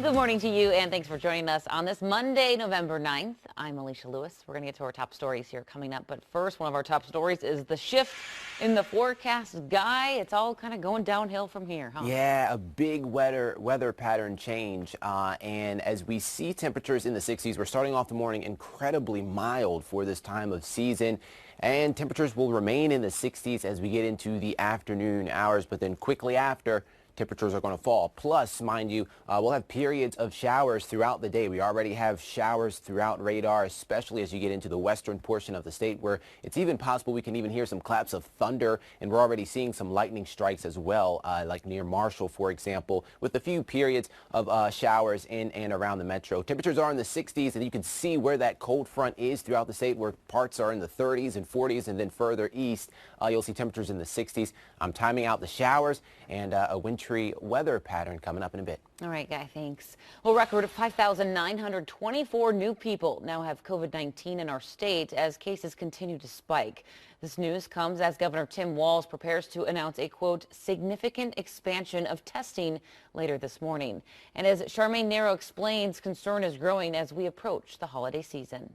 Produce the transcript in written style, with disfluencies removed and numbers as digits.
Good morning to you, and thanks for joining us on this Monday, November 9th. I'm Alicia Lewis. We're going to get to our top stories here coming up. But first, one of our top stories is the shift in the forecast. Guy, it's all kind of going downhill from here, huh? Yeah, a big weather pattern change. And as we see temperatures in the 60s, we're starting off the morning incredibly mild for this time of season. And temperatures will remain in the 60s as we get into the afternoon hours. But then quickly after, temperatures are going to fall. Plus, mind you, we'll have periods of showers throughout the day. We already have showers throughout radar, especially as you get into the western portion of the state, where it's even possible we can even hear some claps of thunder, and we're already seeing some lightning strikes as well, like near Marshall, for example, with a few periods of showers in and around the metro. Temperatures are in the 60s, and you can see where that cold front is throughout the state, where parts are in the 30s and 40s, and then further east, you'll see temperatures in the 60s. I'm timing out the showers and a wintry weather pattern coming up in a bit. All right, Guy, thanks. Well, a record of 5,924 new people now have COVID-19 in our state as cases continue to spike. This news comes as Governor Tim Walz prepares to announce a, quote, significant expansion of testing later this morning. And as Charmaine Nero explains, concern is growing as we approach the holiday season.